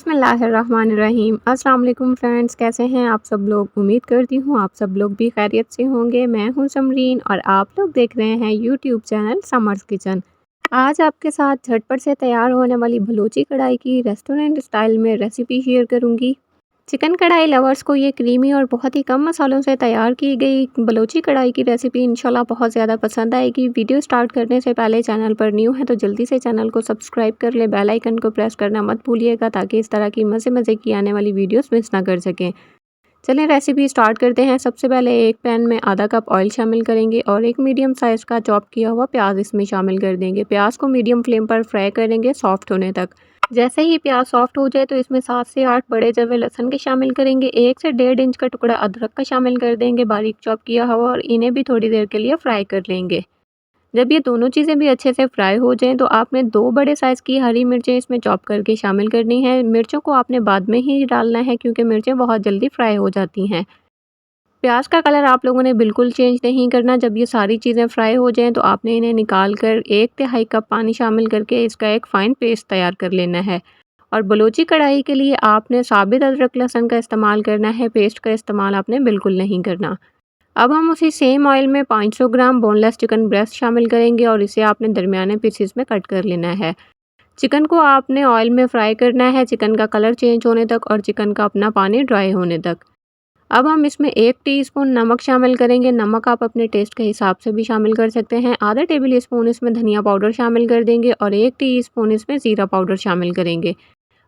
बिस्मिल्लाहिर्रहमानिर्रहीम। अस्सलाम वालेकुम फ्रेंड्स, कैसे हैं आप सब लोग। उम्मीद करती हूँ आप सब लोग भी खैरियत से होंगे। मैं हूँ समरीन और आप लोग देख रहे हैं यूट्यूब चैनल समर्स किचन। आज आपके साथ झटपट से तैयार होने वाली बलूची कढ़ाई की रेस्टोरेंट स्टाइल में रेसिपी शेयर करूँगी। चिकन कढ़ाई लवर्स को ये क्रीमी और बहुत ही कम मसालों से तैयार की गई बलूची कढ़ाई की रेसिपी इंशाल्लाह बहुत ज़्यादा पसंद आएगी। वीडियो स्टार्ट करने से पहले चैनल पर न्यू है तो जल्दी से चैनल को सब्सक्राइब कर ले, बेल आइकन को प्रेस करना मत भूलिएगा ताकि इस तरह की मज़े की आने वाली वीडियोस मिस ना कर सकें। चलें रेसिपी स्टार्ट करते हैं। सबसे पहले एक पैन में आधा कप ऑयल शामिल करेंगे और एक मीडियम साइज़ का चॉप किया हुआ प्याज इसमें शामिल कर देंगे। प्याज को मीडियम फ्लेम पर फ्राई करेंगे सॉफ्ट होने तक। जैसे ही प्याज सॉफ्ट हो जाए तो इसमें 7 से 8 बड़े जवे लहसुन के शामिल करेंगे। 1 से 1.5 इंच का टुकड़ा अदरक का शामिल कर देंगे बारीक चॉप किया हुआ और इन्हें भी थोड़ी देर के लिए फ्राई कर लेंगे। जब ये दोनों चीज़ें भी अच्छे से फ्राई हो जाएं तो आपने 2 बड़े साइज़ की हरी मिर्चें इसमें चॉप करके शामिल करनी है। मिर्चों को आपने बाद में ही डालना है क्योंकि मिर्चें बहुत जल्दी फ्राई हो जाती हैं। प्याज का कलर आप लोगों ने बिल्कुल चेंज नहीं करना। जब ये सारी चीज़ें फ्राई हो जाएं तो आपने इन्हें निकाल कर 1/3 कप पानी शामिल करके इसका एक फ़ाइन पेस्ट तैयार कर लेना है। और बलूची कढ़ाई के लिए आपने साबित अदरक लहसुन का इस्तेमाल करना है, पेस्ट का इस्तेमाल आपने बिल्कुल नहीं करना। अब हम उसी सेम ऑयल में 500 ग्राम बोनलेस चिकन ब्रेस्ट शामिल करेंगे और इसे आपने दरमियाने पीसेस में कट कर लेना है। चिकन को आपने ऑयल में फ्राई करना है, चिकन का कलर चेंज होने तक और चिकन का अपना पानी ड्राई होने तक। अब हम इसमें 1 टीस्पून नमक शामिल करेंगे। नमक आप अपने टेस्ट के हिसाब से भी शामिल कर सकते हैं। आधा टेबल स्पून इसमें धनिया पाउडर शामिल कर देंगे और 1 टीस्पून इसमें ज़ीरा पाउडर शामिल करेंगे।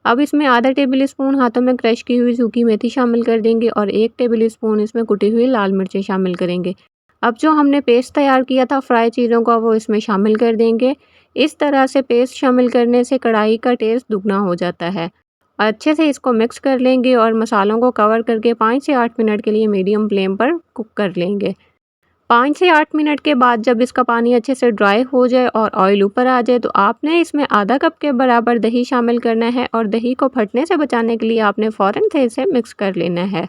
अब इसमें आधा टेबल स्पून हाथों में क्रश की हुई सूखी मेथी शामिल कर देंगे और 1 टेबल स्पून इसमें कुटी हुई लाल मिर्चें शामिल करेंगे। अब जो हमने पेस्ट तैयार किया था फ्राई चीज़ों का वो इसमें शामिल कर देंगे। इस तरह से पेस्ट शामिल करने से कढ़ाई का टेस्ट दुगना हो जाता है। अच्छे से इसको मिक्स कर लेंगे और मसालों को कवर करके 5 से 8 मिनट के लिए मीडियम फ्लेम पर कुक कर लेंगे। 5 से 8 मिनट के बाद जब इसका पानी अच्छे से ड्राई हो जाए और ऑयल ऊपर आ जाए तो आपने इसमें आधा कप के बराबर दही शामिल करना है और दही को फटने से बचाने के लिए आपने फ़ौरन से इसे मिक्स कर लेना है।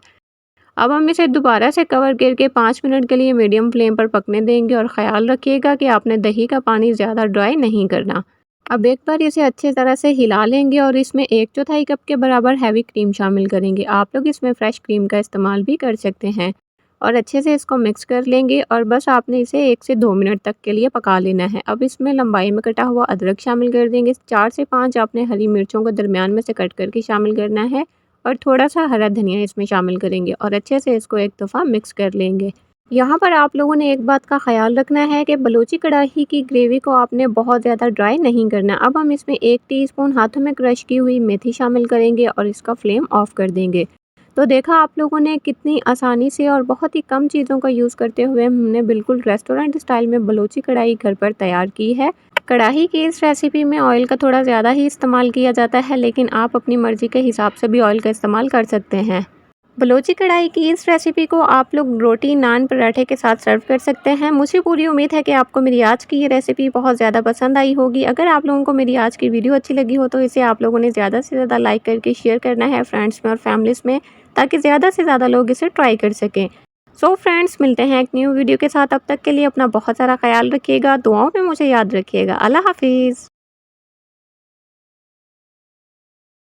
अब हम इसे दोबारा से कवर करके 5 मिनट के लिए मीडियम फ्लेम पर पकने देंगे और ख़याल रखिएगा कि आपने दही का पानी ज़्यादा ड्राई नहीं करना। अब एक बार इसे अच्छी तरह से हिला लेंगे और इसमें 1/4 कप के बराबर हैवी क्रीम शामिल करेंगे। आप लोग इसमें फ्रेश क्रीम का इस्तेमाल भी कर सकते हैं और अच्छे से इसको मिक्स कर लेंगे और बस आपने इसे 1 से 2 मिनट तक के लिए पका लेना है। अब इसमें लंबाई में कटा हुआ अदरक शामिल कर देंगे। 4 से 5 आपने हरी मिर्चों को दरमियान में से कट करके शामिल करना है और थोड़ा सा हरा धनिया इसमें शामिल करेंगे और अच्छे से इसको एक दफ़ा मिक्स कर लेंगे। यहाँ पर आप लोगों ने एक बात का ख्याल रखना है कि बलूची कढ़ाई की ग्रेवी को आपने बहुत ज़्यादा ड्राई नहीं करना। अब हम इसमें 1 टीस्पून हाथों में क्रश की हुई मेथी शामिल करेंगे और इसका फ्लेम ऑफ कर देंगे। तो देखा आप लोगों ने कितनी आसानी से और बहुत ही कम चीज़ों का यूज़ करते हुए हमने बिल्कुल रेस्टोरेंट स्टाइल में बलूची कढ़ाई घर पर तैयार की है। कढ़ाई की इस रेसिपी में ऑयल का थोड़ा ज़्यादा ही इस्तेमाल किया जाता है, लेकिन आप अपनी मर्ज़ी के हिसाब से भी ऑयल का इस्तेमाल कर सकते हैं। बलूची कढ़ाई की इस रेसिपी को आप लोग रोटी, नान, पराठे के साथ सर्व कर सकते हैं। मुझे पूरी उम्मीद है कि आपको मेरी आज की ये रेसिपी बहुत ज़्यादा पसंद आई होगी। अगर आप लोगों को मेरी आज की वीडियो अच्छी लगी हो तो इसे आप लोगों ने ज़्यादा से ज़्यादा लाइक करके शेयर करना है फ्रेंड्स में और फैमिलीज़ में, ताकि ज़्यादा से ज़्यादा लोग इसे ट्राई कर सकें। सो फ्रेंड्स, मिलते हैं एक न्यू वीडियो के साथ। अब तक के लिए अपना बहुत सारा ख्याल रखिएगा, दुआओं में मुझे याद रखिएगा। अल्लाह हाफिज़।